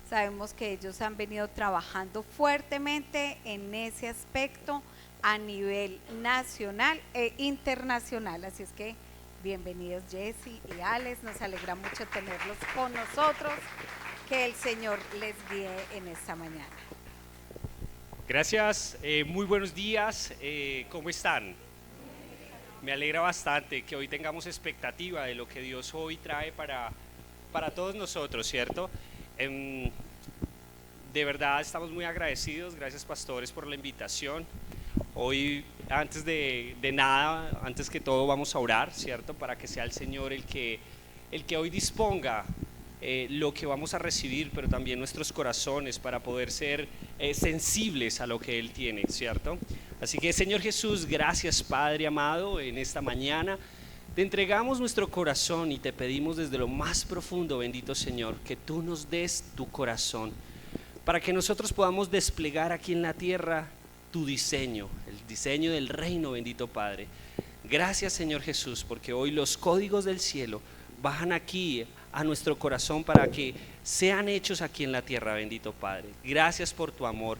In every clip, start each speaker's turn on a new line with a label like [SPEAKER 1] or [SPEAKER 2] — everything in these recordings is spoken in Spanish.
[SPEAKER 1] Sabemos que ellos han venido trabajando fuertemente en ese aspecto a nivel nacional e internacional. Así es que bienvenidos Jessy y Alex, nos alegra mucho tenerlos con nosotros. Que el Señor les guíe en esta mañana.
[SPEAKER 2] Gracias, muy buenos días, ¿cómo están? Me alegra bastante que hoy tengamos expectativa de lo que Dios hoy trae para todos nosotros, ¿cierto? De verdad estamos muy agradecidos, gracias pastores por la invitación. Hoy, antes de nada, antes que todo vamos a orar, ¿cierto? Para que sea el Señor el que hoy disponga lo que vamos a recibir, pero también nuestros corazones para poder ser sensibles a lo que Él tiene, ¿cierto? Así que Señor Jesús, gracias Padre amado, en esta mañana te entregamos nuestro corazón y te pedimos desde lo más profundo, bendito Señor, que tú nos des tu corazón para que nosotros podamos desplegar aquí en la tierra tu diseño, el diseño del reino, bendito Padre. Gracias Señor Jesús, porque hoy los códigos del cielo bajan aquí a nuestro corazón para que sean hechos aquí en la tierra, bendito Padre. Gracias por tu amor.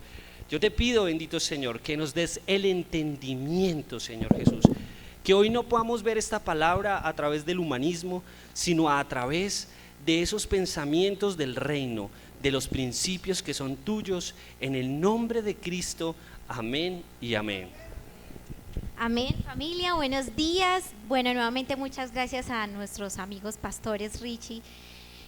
[SPEAKER 2] Yo te pido, bendito Señor, que nos des el entendimiento, Señor Jesús, que hoy no podamos ver esta palabra a través del humanismo, sino a través de esos pensamientos del reino, de los principios que son tuyos, en el nombre de Cristo. Amén y amén.
[SPEAKER 3] Amén, familia, buenos días. Bueno, nuevamente muchas gracias a nuestros amigos pastores Richie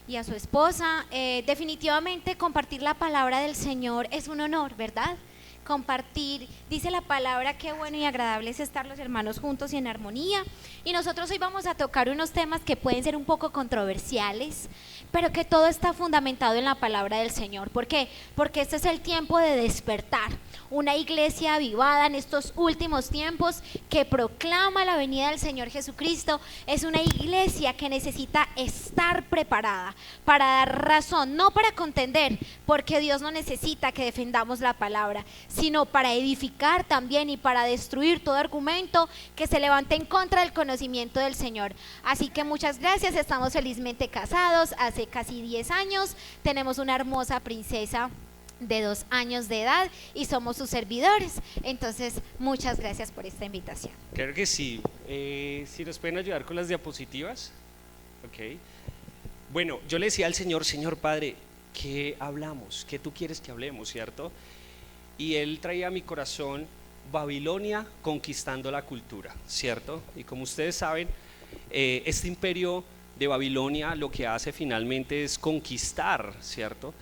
[SPEAKER 3] y a su esposa. Definitivamente compartir la palabra del Señor es un honor, ¿verdad? Compartir, dice la palabra, qué bueno y agradable es estar los hermanos juntos y en armonía. Y nosotros hoy vamos a tocar unos temas que pueden ser un poco controversiales, pero que todo está fundamentado en la palabra del Señor. ¿Por qué? Porque este es el tiempo de despertar. Una iglesia avivada en estos últimos tiempos que proclama la venida del Señor Jesucristo. Es una iglesia que necesita estar preparada para dar razón, no para contender, porque Dios no necesita que defendamos la palabra, sino para edificar también y para destruir todo argumento que se levante en contra del conocimiento del Señor. Así que muchas gracias, estamos felizmente casados hace casi 10 años, tenemos una hermosa princesa de 2 años de edad y somos sus servidores. Entonces, muchas gracias por esta invitación.
[SPEAKER 2] Claro que sí. Si nos pueden ayudar con las diapositivas. Ok. Bueno, yo le decía al Señor, Señor Padre, ¿qué hablamos? ¿Qué tú quieres que hablemos, cierto? Y Él traía a mi corazón Babilonia conquistando la cultura, ¿cierto? Y como ustedes saben, este imperio de Babilonia lo que hace finalmente es conquistar, ¿cierto?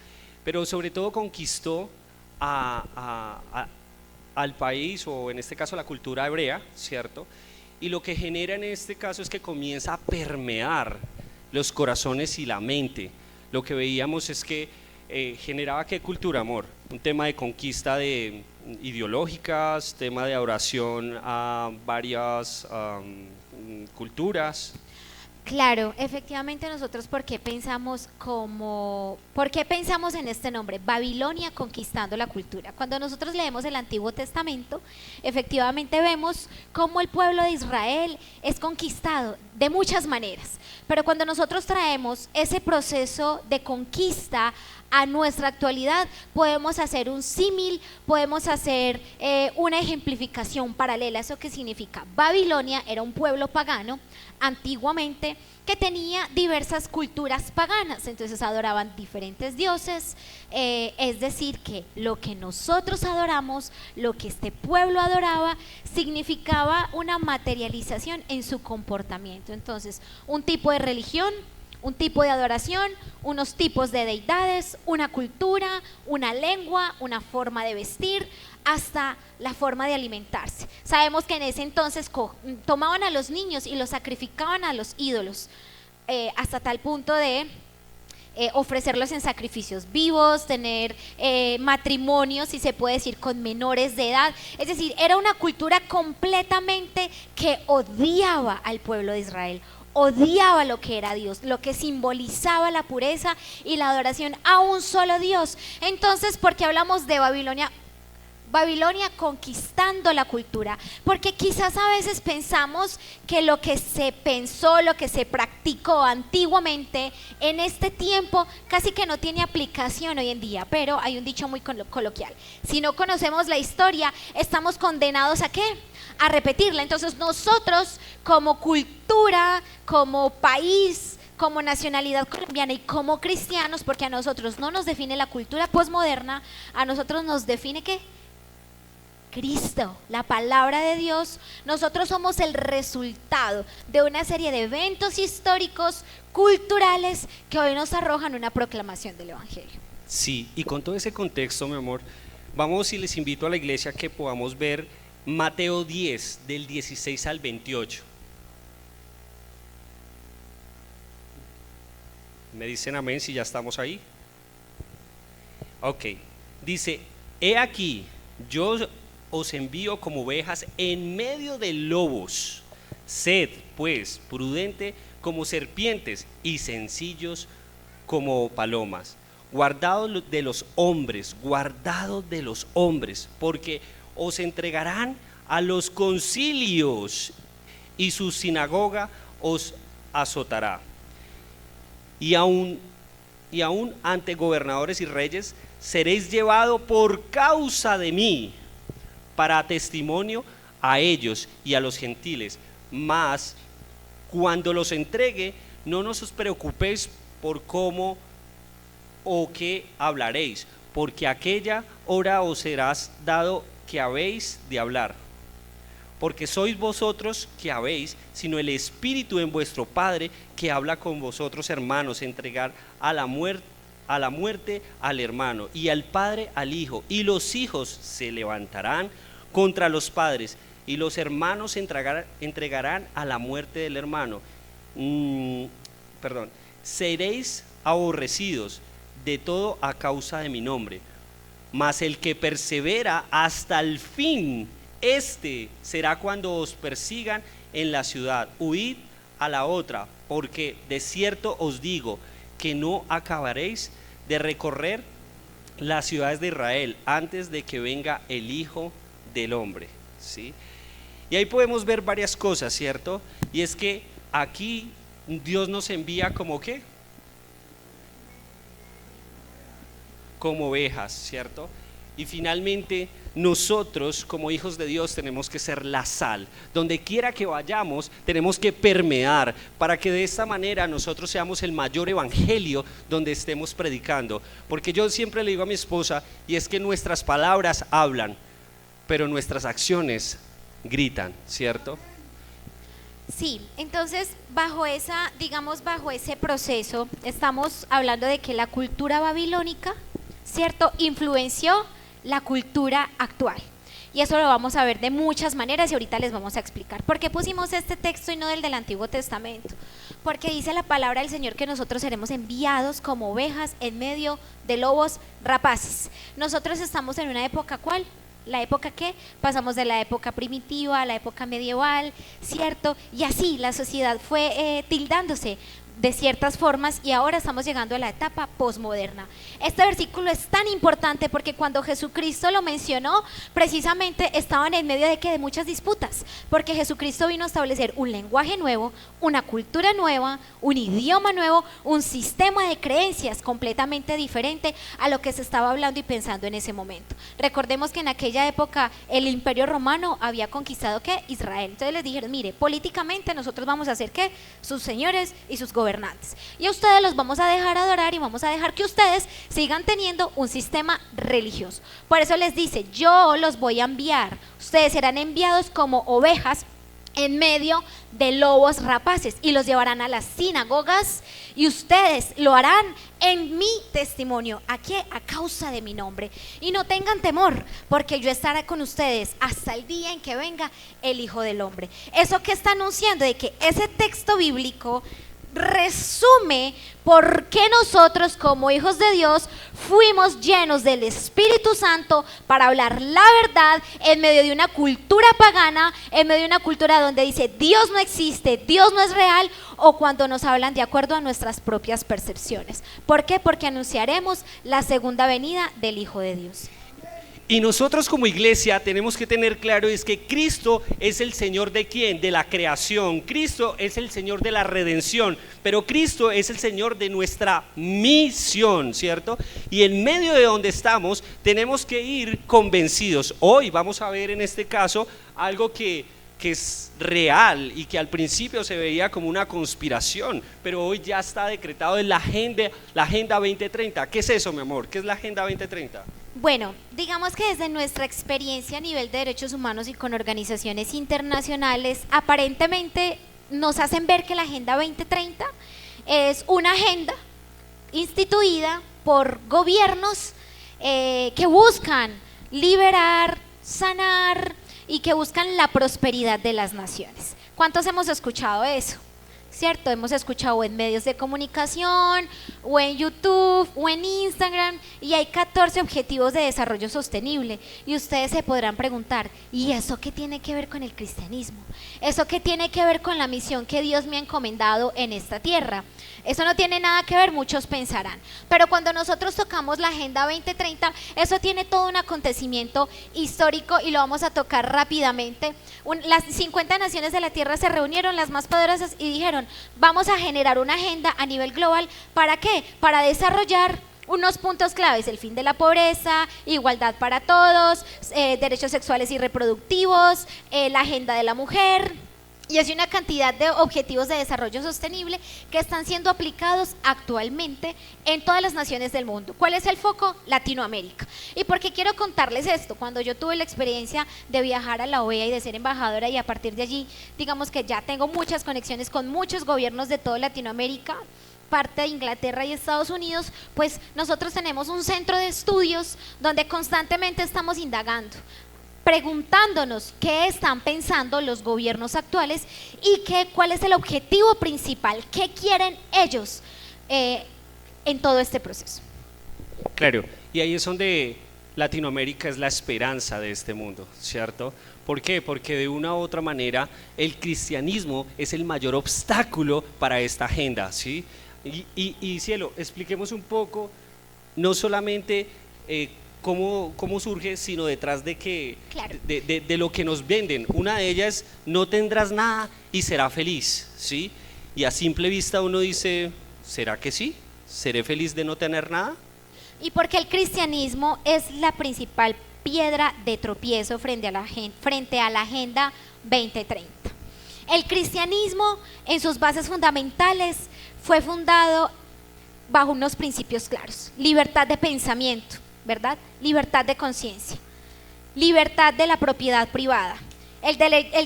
[SPEAKER 2] Pero sobre todo conquistó al país, o en este caso a la cultura hebrea, ¿cierto? Y lo que genera en este caso es que comienza a permear los corazones y la mente. Lo que veíamos es que generaba ¿qué cultura, amor? Un tema de conquista de ideológicas, tema de adoración a varias culturas.
[SPEAKER 3] Claro, efectivamente nosotros ¿por qué pensamos en este nombre? Babilonia conquistando la cultura. Cuando nosotros leemos el Antiguo Testamento, efectivamente vemos cómo el pueblo de Israel es conquistado de muchas maneras. Pero cuando nosotros traemos ese proceso de conquista a nuestra actualidad, podemos hacer un símil, podemos hacer una ejemplificación paralela. ¿Eso qué significa? Babilonia era un pueblo pagano antiguamente que tenía diversas culturas paganas, entonces adoraban diferentes dioses, es decir que lo que nosotros adoramos, lo que este pueblo adoraba, significaba una materialización en su comportamiento. Entonces, un tipo de religión, un tipo de adoración, unos tipos de deidades, una cultura, una lengua, una forma de vestir, hasta la forma de alimentarse. Sabemos que en ese entonces tomaban a los niños y los sacrificaban a los ídolos, hasta tal punto de ofrecerlos en sacrificios vivos, tener matrimonios, si se puede decir, con menores de edad. Es decir, era una cultura completamente que odiaba al pueblo de Israel, odiaba lo que era Dios, lo que simbolizaba la pureza y la adoración a un solo Dios. Entonces, ¿por qué hablamos de Babilonia Babilonia conquistando la cultura, porque quizás a veces pensamos que lo que se pensó, lo que se practicó antiguamente, en este tiempo casi que no tiene aplicación hoy en día, pero hay un dicho muy coloquial: si no conocemos la historia, estamos condenados ¿a qué? A repetirla. Entonces nosotros como cultura, como país, como nacionalidad colombiana y como cristianos, porque a nosotros no nos define la cultura posmoderna, a nosotros nos define ¿qué? Cristo, la palabra de Dios. Nosotros somos el resultado de una serie de eventos históricos, culturales, que hoy nos arrojan una proclamación del Evangelio.
[SPEAKER 2] Sí, y con todo ese contexto, mi amor, vamos y les invito a la iglesia que podamos ver Mateo 10, del 16 al 28. ¿Me dicen amén si ya estamos ahí? Ok, dice: he aquí, yo os envío como ovejas en medio de lobos. Sed, pues, prudente como serpientes y sencillos como palomas. Guardados de los hombres, porque os entregarán a los concilios y su sinagoga os azotará. Y aún ante gobernadores y reyes seréis llevados por causa de mí, para testimonio a ellos y a los gentiles. Mas cuando los entregue, no os preocupéis por cómo o qué hablaréis, porque aquella hora os será dado que habéis de hablar. Porque sois vosotros que habéis, sino el Espíritu en vuestro Padre que habla con vosotros, hermanos. Entregar a la muerte al hermano, y al padre al hijo, y los hijos se levantarán contra los padres, y los hermanos entregarán a la muerte del hermano. Seréis aborrecidos de todo a causa de mi nombre, mas el que persevera hasta el fin, este será cuando os persigan en la ciudad. Huid a la otra, porque de cierto os digo que no acabaréis de recorrer las ciudades de Israel antes de que venga el Hijo del Hombre, ¿sí? Y ahí podemos ver varias cosas, ¿cierto? Y es que aquí Dios nos envía como ¿qué? Como ovejas, ¿cierto? Y finalmente nosotros como hijos de Dios tenemos que ser la sal. Donde quiera que vayamos tenemos que permear, para que de esta manera nosotros seamos el mayor evangelio donde estemos predicando. Porque yo siempre le digo a mi esposa, y es que nuestras palabras hablan, pero nuestras acciones gritan, ¿cierto?
[SPEAKER 3] Sí, entonces bajo ese proceso estamos hablando de que la cultura babilónica, ¿cierto?, influenció la cultura actual. Y eso lo vamos a ver de muchas maneras y ahorita les vamos a explicar. ¿Por qué pusimos este texto y no del Antiguo Testamento? Porque dice la palabra del Señor que nosotros seremos enviados como ovejas en medio de lobos rapaces. Nosotros estamos en una época, ¿cuál? La época que pasamos de la época primitiva a la época medieval, ¿cierto? Y así la sociedad fue tildándose de ciertas formas y ahora estamos llegando a la etapa posmoderna. Este versículo es tan importante porque cuando Jesucristo lo mencionó, precisamente estaban en medio de muchas disputas, porque Jesucristo vino a establecer un lenguaje nuevo, una cultura nueva, un idioma nuevo, un sistema de creencias completamente diferente a lo que se estaba hablando y pensando en ese momento. Recordemos que en aquella época el Imperio Romano había conquistado ¿qué? Israel. Entonces les dijeron, mire, políticamente nosotros vamos a ser ¿qué? Sus señores y sus gobernantes. Y a ustedes los vamos a dejar adorar y vamos a dejar que ustedes sigan teniendo un sistema religioso. Por eso les dice, yo los voy a enviar, ustedes serán enviados como ovejas en medio de lobos rapaces y los llevarán a las sinagogas y ustedes lo harán en mi testimonio. ¿A qué? A causa de mi nombre. Y no tengan temor, porque yo estaré con ustedes hasta el día en que venga el Hijo del Hombre. Eso que está anunciando de que ese texto bíblico resume por qué nosotros como hijos de Dios fuimos llenos del Espíritu Santo para hablar la verdad en medio de una cultura pagana, en medio de una cultura donde dice Dios no existe, Dios no es real, o cuando nos hablan de acuerdo a nuestras propias percepciones. ¿Por qué? Porque anunciaremos la segunda venida del Hijo de Dios.
[SPEAKER 2] Y nosotros como iglesia tenemos que tener claro es que Cristo es el Señor de quién, de la creación. Cristo es el Señor de la redención, pero Cristo es el Señor de nuestra misión, ¿cierto? Y en medio de donde estamos tenemos que ir convencidos. Hoy vamos a ver en este caso algo que es real y que al principio se veía como una conspiración, pero hoy ya está decretado en la Agenda 2030. ¿Qué es eso, mi amor? ¿Qué es la Agenda 2030?
[SPEAKER 3] Bueno, digamos que desde nuestra experiencia a nivel de derechos humanos y con organizaciones internacionales, aparentemente nos hacen ver que la Agenda 2030 es una agenda instituida por gobiernos que buscan liberar, sanar y que buscan la prosperidad de las naciones. ¿Cuántos hemos escuchado eso? ¿Cierto? Hemos escuchado en medios de comunicación, o en YouTube, o en Instagram, y hay 14 objetivos de desarrollo sostenible. Y ustedes se podrán preguntar, ¿y eso qué tiene que ver con el cristianismo? ¿Eso qué tiene que ver con la misión que Dios me ha encomendado en esta tierra? Eso no tiene nada que ver, muchos pensarán. Pero cuando nosotros tocamos la Agenda 2030, eso tiene todo un acontecimiento histórico y lo vamos a tocar rápidamente. Las 50 naciones de la tierra se reunieron, las más poderosas, y dijeron, vamos a generar una agenda a nivel global. ¿Para qué? Para desarrollar unos puntos claves: el fin de la pobreza, igualdad para todos, derechos sexuales y reproductivos, la agenda de la mujer. Y es una cantidad de objetivos de desarrollo sostenible que están siendo aplicados actualmente en todas las naciones del mundo. ¿Cuál es el foco? Latinoamérica. ¿Y por qué quiero contarles esto? Cuando yo tuve la experiencia de viajar a la OEA y de ser embajadora, y a partir de allí, digamos que ya tengo muchas conexiones con muchos gobiernos de toda Latinoamérica, parte de Inglaterra y Estados Unidos, pues nosotros tenemos un centro de estudios donde constantemente estamos indagando, preguntándonos qué están pensando los gobiernos actuales y cuál es el objetivo principal, qué quieren ellos en todo este proceso.
[SPEAKER 2] Claro, y ahí es donde Latinoamérica es la esperanza de este mundo, ¿cierto? ¿Por qué? Porque de una u otra manera el cristianismo es el mayor obstáculo para esta agenda, ¿sí? Y Cielo, expliquemos un poco, no solamente cómo surge, sino detrás de que
[SPEAKER 3] Claro.
[SPEAKER 2] de lo que nos venden. Una de ellas, no tendrás nada y será feliz, ¿sí? Y a simple vista uno dice, ¿será que sí? ¿Seré feliz de no tener nada?
[SPEAKER 3] Y porque el cristianismo es la principal piedra de tropiezo frente a la Agenda 2030. El cristianismo, en sus bases fundamentales, fue fundado bajo unos principios claros: libertad de pensamiento, ¿verdad? Libertad de conciencia, libertad de la propiedad privada, el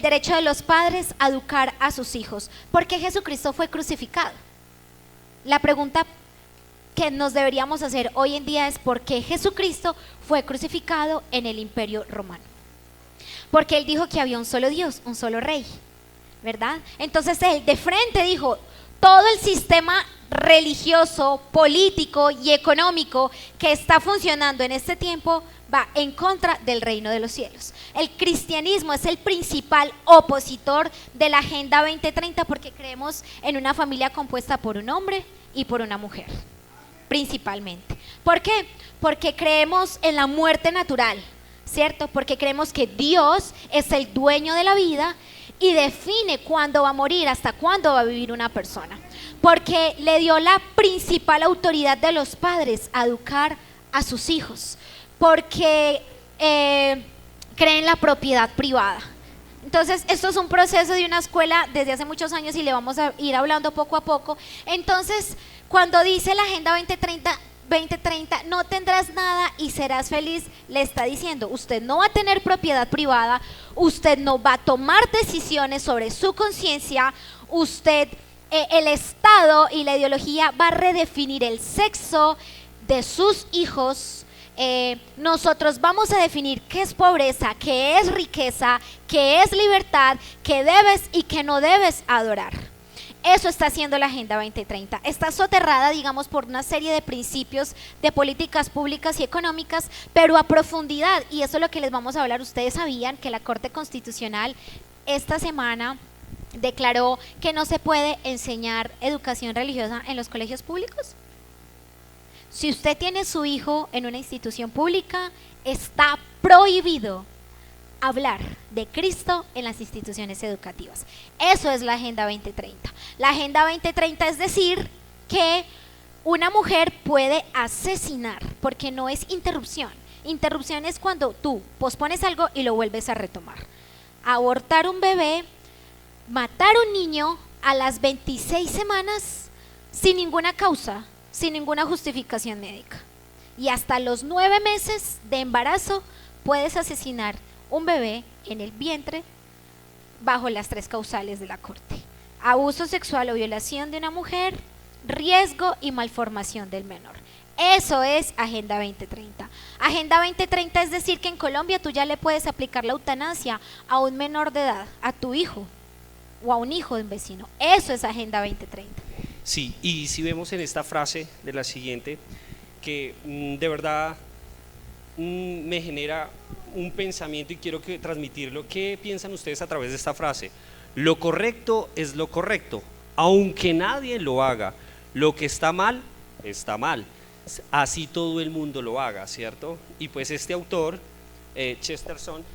[SPEAKER 3] derecho de los padres a educar a sus hijos. ¿Por qué Jesucristo fue crucificado? La pregunta que nos deberíamos hacer hoy en día es: ¿por qué Jesucristo fue crucificado en el Imperio Romano? Porque Él dijo que había un solo Dios, un solo Rey, ¿verdad? Entonces Él de frente dijo: todo el sistema religioso, político y económico que está funcionando en este tiempo va en contra del reino de los cielos. El cristianismo es el principal opositor de la Agenda 2030 porque creemos en una familia compuesta por un hombre y por una mujer, principalmente. ¿Por qué? Porque creemos en la muerte natural, ¿cierto? Porque creemos que Dios es el dueño de la vida y define cuándo va a morir, hasta cuándo va a vivir una persona. Porque le dio la principal autoridad de los padres a educar a sus hijos. Porque cree en la propiedad privada. Entonces, esto es un proceso de una escuela desde hace muchos años y le vamos a ir hablando poco a poco. Entonces, cuando dice la Agenda 2030, no tendrás nada y serás feliz, le está diciendo: usted no va a tener propiedad privada, usted no va a tomar decisiones sobre su conciencia, usted, el Estado y la ideología va a redefinir el sexo de sus hijos. Nosotros vamos a definir qué es pobreza, qué es riqueza, qué es libertad, qué debes y qué no debes adorar. Eso está haciendo la Agenda 2030. Está soterrada, digamos, por una serie de principios de políticas públicas y económicas, pero a profundidad, y eso es lo que les vamos a hablar. Ustedes sabían que la Corte Constitucional esta semana declaró que no se puede enseñar educación religiosa en los colegios públicos. Si usted tiene su hijo en una institución pública, está prohibido hablar de Cristo en las instituciones educativas. Eso es la Agenda 2030. La Agenda 2030 es decir que una mujer puede asesinar, porque no es interrupción. Interrupción es cuando tú pospones algo y lo vuelves a retomar. Abortar un bebé, matar un niño a las 26 semanas sin ninguna causa, sin ninguna justificación médica. Y hasta los 9 meses de embarazo puedes asesinar un bebé en el vientre bajo las 3 causales de la Corte: abuso sexual o violación de una mujer, riesgo y malformación del menor. Eso es Agenda 2030. Agenda 2030 es decir que en Colombia tú ya le puedes aplicar la eutanasia a un menor de edad, a tu hijo o a un hijo de un vecino. Eso es Agenda 2030.
[SPEAKER 2] Sí, y si vemos en esta frase de la siguiente, que de verdad me genera un pensamiento y quiero transmitirlo. ¿Qué piensan ustedes a través de esta frase? Lo correcto es lo correcto, aunque nadie lo haga. Lo que está mal, así todo el mundo lo haga, ¿cierto? Y pues este autor, Chesterton,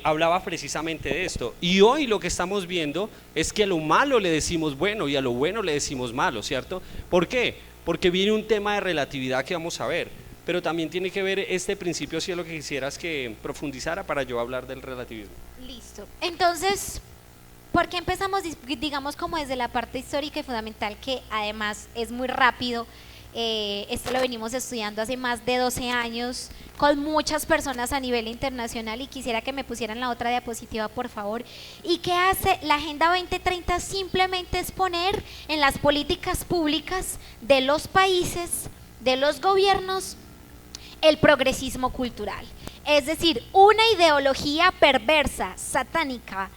[SPEAKER 2] hablaba precisamente de esto. Y hoy lo que estamos viendo es que a lo malo le decimos bueno y a lo bueno le decimos malo, ¿cierto? ¿Por qué? Porque viene un tema de relatividad que vamos a ver, pero también tiene que ver este principio, si es lo que quisieras que profundizara para yo hablar del relativismo.
[SPEAKER 3] Listo. Entonces, ¿por qué empezamos, digamos, como desde la parte histórica y fundamental, que además es muy rápido? Esto lo venimos estudiando hace más de 12 años con muchas personas a nivel internacional, y quisiera que me pusieran la otra diapositiva, por favor. ¿Y qué hace la Agenda 2030? Simplemente es poner en las políticas públicas de los países, de los gobiernos, el progresismo cultural. Es decir, una ideología perversa, satánica,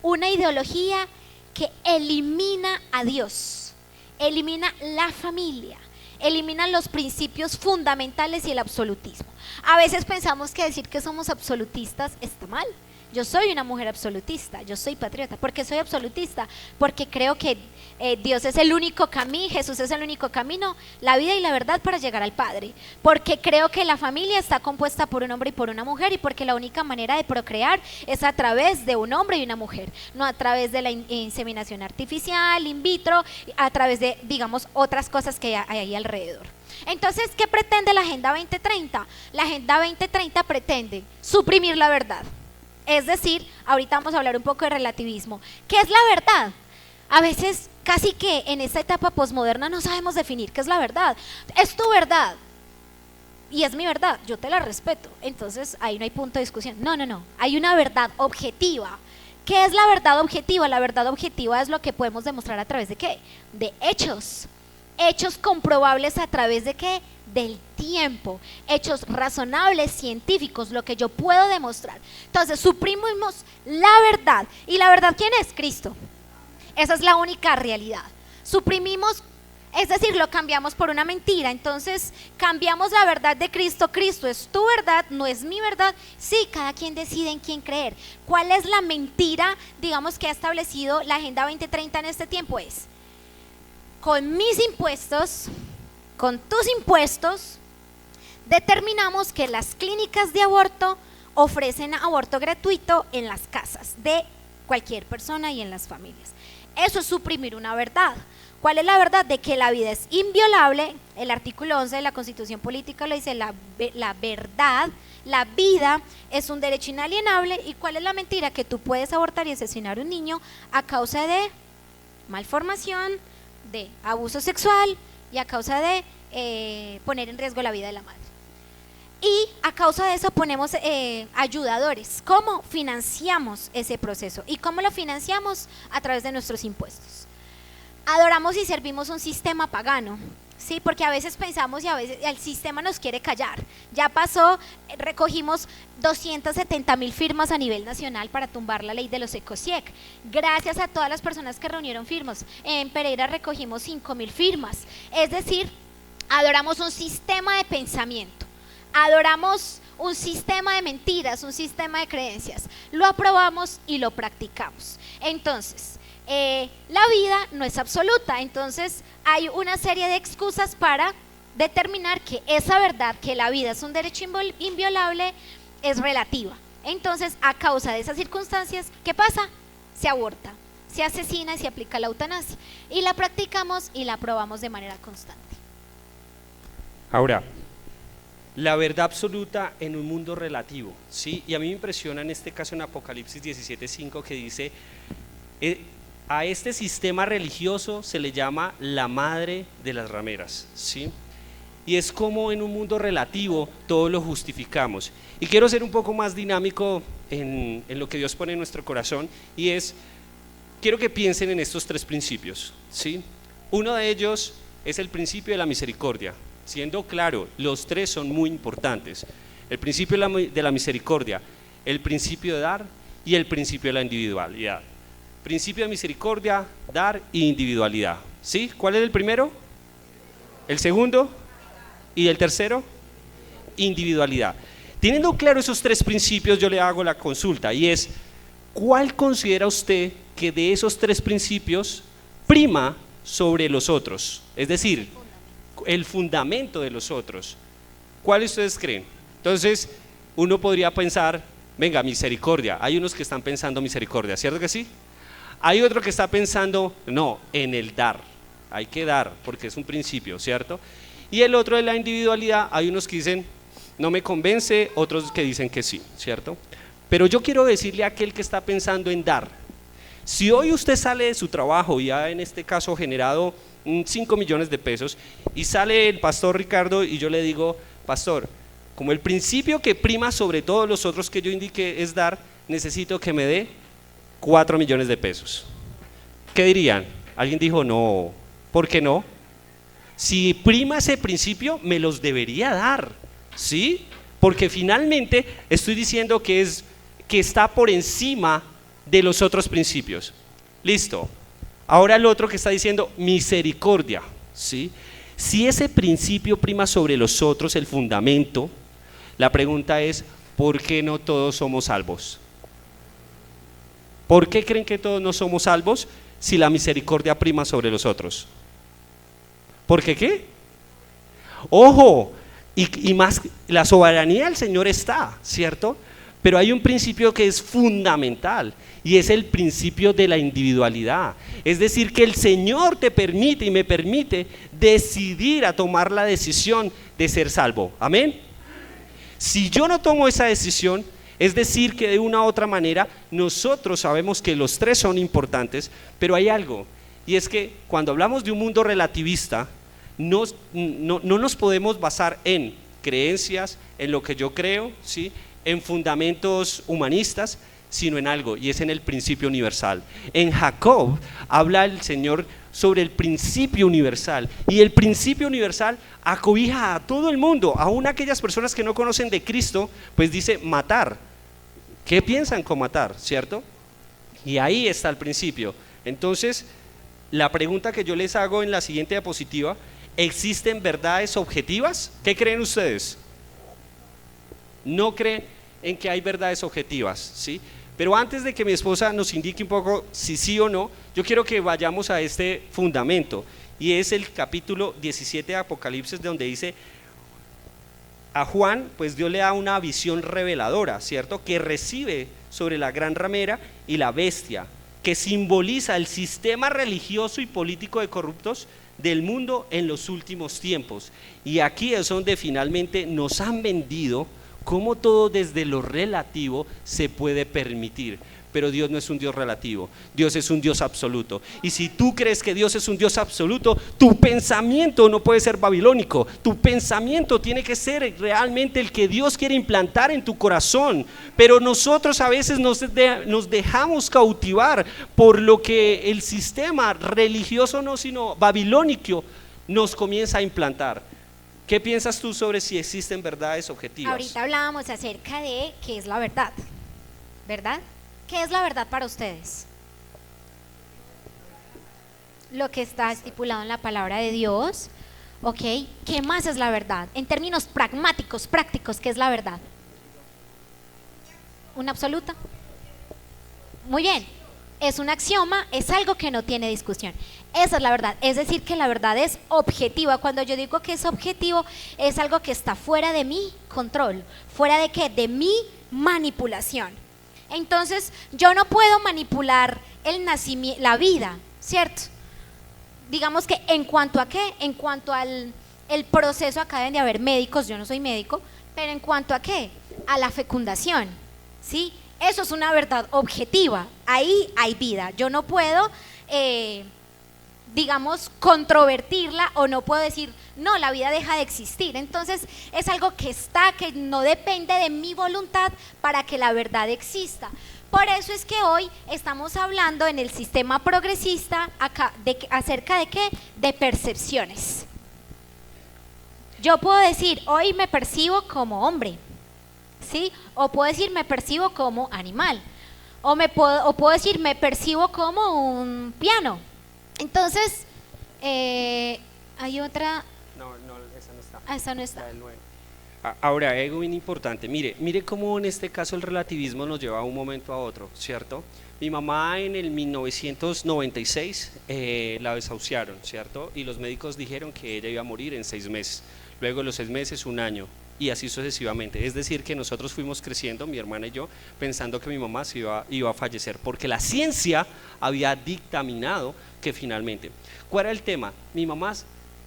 [SPEAKER 3] una ideología que elimina a Dios, elimina la familia, elimina los principios fundamentales y el absolutismo. A veces pensamos que decir que somos absolutistas está mal. Yo soy una mujer absolutista, yo soy patriota. ¿Por qué soy absolutista? Porque creo que Dios es el único camino, Jesús es el único camino, la vida y la verdad para llegar al Padre. Porque creo que la familia está compuesta por un hombre y por una mujer, y porque la única manera de procrear es a través de un hombre y una mujer, no a través de la inseminación artificial, in vitro, a través de, digamos, otras cosas que hay ahí alrededor. Entonces, ¿qué pretende la Agenda 2030? La Agenda 2030 pretende suprimir la verdad. Es decir, ahorita vamos a hablar un poco de relativismo. ¿Qué es la verdad? A veces, casi que en esta etapa posmoderna no sabemos definir qué es la verdad. Es tu verdad y es mi verdad, yo te la respeto. Entonces, ahí no hay punto de discusión. No, hay una verdad objetiva. ¿Qué es la verdad objetiva? La verdad objetiva es lo que podemos demostrar a través de ¿qué? De hechos. Hechos comprobables a través de ¿qué? Del tiempo, hechos razonables, científicos, lo que yo puedo demostrar. Entonces suprimimos la verdad. ¿Y la verdad quién es? Cristo. Esa es la única realidad. Suprimimos, es decir, lo cambiamos por una mentira. Entonces cambiamos la verdad de Cristo. Cristo es tu verdad, no es mi verdad. Sí, cada quien decide en quién creer. ¿Cuál es la mentira, digamos, que ha establecido la Agenda 2030 en este tiempo? Es: con mis impuestos, con tus impuestos, determinamos que las clínicas de aborto ofrecen aborto gratuito en las casas de cualquier persona y en las familias. Eso es suprimir una verdad. ¿Cuál es la verdad? De que la vida es inviolable. El artículo 11 de la Constitución Política lo dice, la verdad, la vida es un derecho inalienable. ¿Y cuál es la mentira? Que tú puedes abortar y asesinar a un niño a causa de malformación, de abuso sexual y a causa de poner en riesgo la vida de la madre. Y a causa de eso ponemos ayudadores. ¿Cómo financiamos ese proceso? ¿Y cómo lo financiamos? A través de nuestros impuestos. Adoramos y servimos un sistema pagano, ¿sí? Porque a veces pensamos y a veces el sistema nos quiere callar. Ya pasó, recogimos 270,000 firmas a nivel nacional para tumbar la ley de los ecosiec. Gracias a todas las personas que reunieron firmas. En Pereira recogimos 5,000 firmas. Es decir, adoramos un sistema de pensamiento, adoramos un sistema de mentiras, un sistema de creencias. Lo aprobamos y lo practicamos. Entonces, la vida no es absoluta, entonces hay una serie de excusas para determinar que esa verdad, que la vida es un derecho inviolable, es relativa. Entonces, a causa de esas circunstancias, ¿qué pasa? Se aborta, se asesina y se aplica la eutanasia. Y la practicamos y la probamos de manera constante.
[SPEAKER 2] Ahora, la verdad absoluta en un mundo relativo, ¿sí? Y a mí me impresiona en este caso en Apocalipsis 17:5 que dice, a este sistema religioso se le llama la madre de las rameras, ¿sí? Y es como en un mundo relativo todo lo justificamos. Y quiero ser un poco más dinámico en lo que Dios pone en nuestro corazón, y quiero que piensen en estos tres principios, ¿sí? Uno de ellos es el principio de la misericordia, siendo claro, los tres son muy importantes. El principio de la misericordia, el principio de dar y el principio de la individualidad. Principio de misericordia, dar e individualidad, ¿sí? ¿Cuál es el primero? ¿El segundo? ¿Y el tercero? Individualidad. Teniendo claro esos tres principios, yo le hago la consulta, y es, ¿cuál considera usted que de esos tres principios prima sobre los otros? Es decir, el fundamento de los otros. ¿Cuál ustedes creen? Entonces, uno podría pensar, venga, misericordia. Hay unos que están pensando misericordia, ¿cierto que sí? Hay otro que está pensando, no, en el dar. Hay que dar, porque es un principio, ¿cierto? Y el otro de la individualidad, hay unos que dicen, no me convence, otros que dicen que sí, ¿cierto? Pero yo quiero decirle a aquel que está pensando en dar, si hoy usted sale de su trabajo y ha en este caso generado 5 millones de pesos, y sale el pastor Ricardo y yo le digo, pastor, como el principio que prima sobre todos los otros que yo indiqué es dar, necesito que me dé 4 millones de pesos. ¿Qué dirían? Alguien dijo, no, ¿por qué no? Si prima ese principio, me los debería dar, ¿sí? Porque finalmente estoy diciendo que está por encima de los otros principios. Listo. Ahora el otro que está diciendo misericordia, ¿sí? Si ese principio prima sobre los otros, el fundamento, la pregunta es, ¿por qué no todos somos salvos? ¿Por qué creen que todos no somos salvos si la misericordia prima sobre los otros? ¿Por qué qué? Ojo, y más, la soberanía del Señor está, ¿cierto? Pero hay un principio que es fundamental, y es el principio de la individualidad. Es decir, que el Señor te permite y me permite decidir a tomar la decisión de ser salvo. ¿Amén? Si yo no tomo esa decisión, es decir, que de una u otra manera nosotros sabemos que los tres son importantes, pero hay algo, y es que cuando hablamos de un mundo relativista, no nos podemos basar en creencias, en lo que yo creo, ¿sí?, en fundamentos humanistas, sino en algo, y es en el principio universal. En Jacob habla el Señor sobre el principio universal, y el principio universal acobija a todo el mundo, aún aquellas personas que no conocen de Cristo, pues dice matar. ¿Qué piensan con matar? ¿Cierto? Y ahí está el principio. Entonces, la pregunta que yo les hago en la siguiente diapositiva, ¿existen verdades objetivas? ¿Qué creen ustedes? No creen en que hay verdades objetivas, ¿sí? Pero antes de que mi esposa nos indique un poco si sí o no, yo quiero que vayamos a este fundamento, y es el capítulo 17 de Apocalipsis, donde dice a Juan, pues Dios le da una visión reveladora, ¿cierto?, que recibe sobre la gran ramera y la bestia, que simboliza el sistema religioso y político de corruptos del mundo en los últimos tiempos. Y aquí es donde finalmente nos han vendido cómo todo desde lo relativo se puede permitir. Pero Dios no es un Dios relativo, Dios es un Dios absoluto. Y si tú crees que Dios es un Dios absoluto, tu pensamiento no puede ser babilónico, tu pensamiento tiene que ser realmente el que Dios quiere implantar en tu corazón. Pero nosotros a veces nos dejamos cautivar por lo que el sistema religioso, no sino babilónico, nos comienza a implantar. ¿Qué piensas tú sobre si existen verdades objetivas?
[SPEAKER 3] Ahorita hablábamos acerca de qué es la verdad, ¿verdad? ¿Qué es la verdad para ustedes? Lo que está estipulado en la palabra de Dios, ¿ok? ¿Qué más es la verdad? En términos pragmáticos, prácticos, ¿qué es la verdad? ¿Una absoluta? Muy bien. es un axioma, es algo que no tiene discusión. Esa es la verdad, es decir, que la verdad es objetiva. Cuando yo digo que es objetivo, es algo que está fuera de mi control, fuera de qué, de mi manipulación. Entonces, yo no puedo manipular el nacimiento, la vida, ¿cierto? Digamos que en cuanto a qué, en cuanto al el proceso, acá deben de haber médicos, yo no soy médico, pero en cuanto a qué, a la fecundación, ¿sí? Eso es una verdad objetiva, ahí hay vida. Yo no puedo, digamos, controvertirla, o no puedo decir, no, la vida deja de existir. Entonces es algo que está, que no depende de mi voluntad para que la verdad exista. Por eso es que hoy estamos hablando en el sistema progresista acerca de qué, de percepciones. Yo puedo decir, hoy me percibo como hombre, ¿sí? O puedo decir, me percibo como animal, o puedo decir, me percibo como un piano. Entonces, hay otra.
[SPEAKER 2] No, esa no está.
[SPEAKER 3] Esa no está.
[SPEAKER 2] La del 9. Ahora, hay algo bien importante. Mire cómo en este caso el relativismo nos lleva de un momento a otro, ¿cierto? Mi mamá en el 1996 la desahuciaron, ¿cierto? Y los médicos dijeron que ella iba a morir en 6 meses. Luego de los 6 meses, 1 año. Y así sucesivamente. Es decir, que nosotros fuimos creciendo, mi hermana y yo, pensando que mi mamá iba a fallecer, porque la ciencia había dictaminado que finalmente. ¿Cuál era el tema? Mi mamá,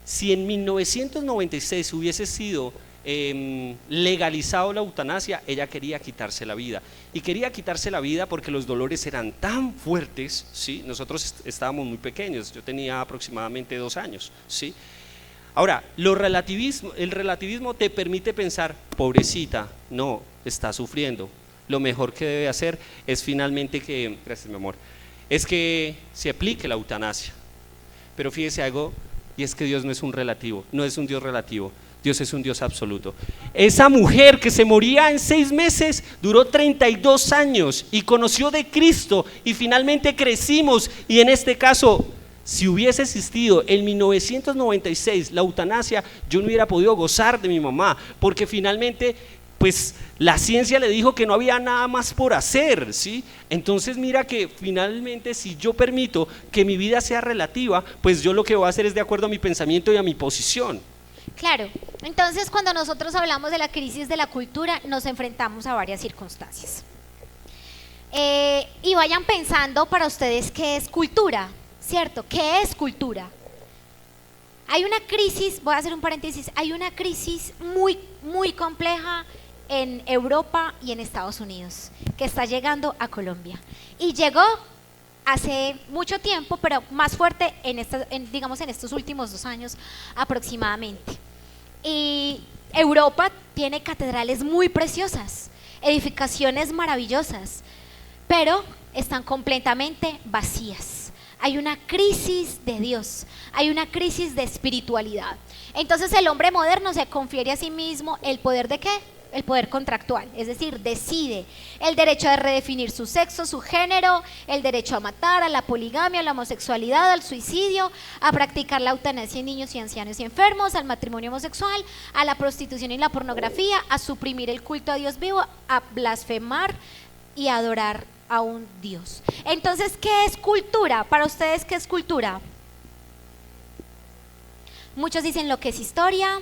[SPEAKER 2] si en 1996 hubiese sido legalizado la eutanasia, ella quería quitarse la vida. Y quería quitarse la vida porque los dolores eran tan fuertes, ¿sí? Nosotros estábamos muy pequeños, yo tenía aproximadamente 2 años, ¿sí? Ahora, el relativismo te permite pensar, pobrecita, no, está sufriendo. Lo mejor que debe hacer es finalmente que, gracias mi amor, es que se aplique la eutanasia. Pero fíjese algo, y es que Dios no es un relativo, no es un Dios relativo, Dios es un Dios absoluto. Esa mujer que se moría en 6 meses duró 32 años y conoció de Cristo y finalmente crecimos, y en este caso, si hubiese existido en 1996 la eutanasia, yo no hubiera podido gozar de mi mamá, porque finalmente pues la ciencia le dijo que no había nada más por hacer, ¿sí? Entonces mira que finalmente si yo permito que mi vida sea relativa, pues yo lo que voy a hacer es de acuerdo a mi pensamiento y a mi posición.
[SPEAKER 3] Claro, entonces cuando nosotros hablamos de la crisis de la cultura, nos enfrentamos a varias circunstancias. Y vayan pensando para ustedes qué es cultura, ¿cierto? ¿Qué es cultura? Hay una crisis, voy a hacer un paréntesis, hay una crisis muy, muy compleja en Europa y en Estados Unidos, que está llegando a Colombia. Y llegó hace mucho tiempo, pero más fuerte digamos en estos últimos 2 años aproximadamente. Y Europa tiene catedrales muy preciosas, edificaciones maravillosas, pero están completamente vacías. Hay una crisis de Dios, hay una crisis de espiritualidad. Entonces el hombre moderno se confiere a sí mismo el poder ¿de qué? El poder contractual, es decir, decide el derecho de redefinir su sexo, su género, el derecho a matar, a la poligamia, a la homosexualidad, al suicidio, a practicar la eutanasia en niños y ancianos y enfermos, al matrimonio homosexual, a la prostitución y la pornografía, a suprimir el culto a Dios vivo, a blasfemar y a adorar a un Dios. Entonces, ¿qué es cultura? Para ustedes, ¿qué es cultura? Muchos dicen lo que es historia.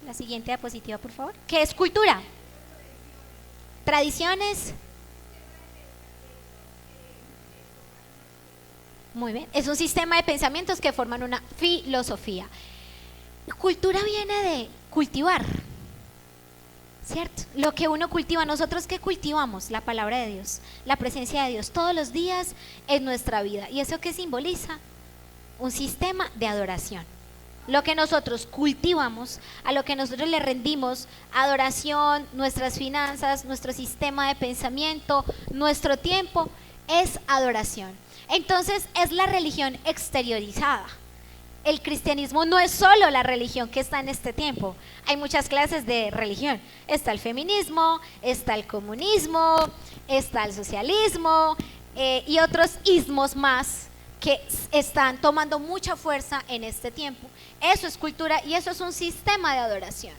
[SPEAKER 3] La siguiente diapositiva, por favor. ¿Qué es cultura? Tradiciones. Muy bien. Es un sistema de pensamientos que forman una filosofía. Cultura viene de cultivar, ¿cierto? Lo que uno cultiva. Nosotros, ¿qué cultivamos? La palabra de Dios, la presencia de Dios todos los días en nuestra vida. ¿Y eso qué simboliza? Un sistema de adoración. Lo que nosotros cultivamos, a lo que nosotros le rendimos adoración, nuestras finanzas, nuestro sistema de pensamiento, nuestro tiempo, es adoración. Entonces es la religión exteriorizada. El cristianismo no es solo la religión que está en este tiempo. Hay muchas clases de religión. Está el feminismo, está el comunismo, está el socialismo y otros ismos más que están tomando mucha fuerza en este tiempo. Eso es cultura y eso es un sistema de adoración.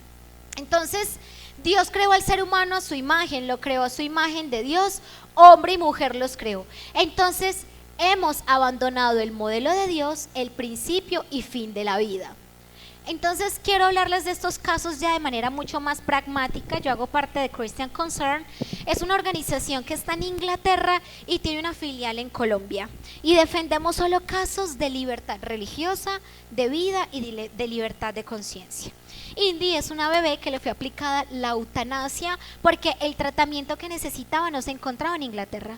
[SPEAKER 3] Entonces, Dios creó al ser humano a su imagen, lo creó a su imagen de Dios, hombre y mujer los creó. Entonces hemos abandonado el modelo de Dios, el principio y fin de la vida. Entonces quiero hablarles de estos casos ya de manera mucho más pragmática. Yo hago parte de Christian Concern, es una organización que está en Inglaterra y tiene una filial en Colombia, y defendemos solo casos de libertad religiosa, de vida y de libertad de conciencia. Indy es una bebé que le fue aplicada la eutanasia porque el tratamiento que necesitaba no se encontraba en Inglaterra,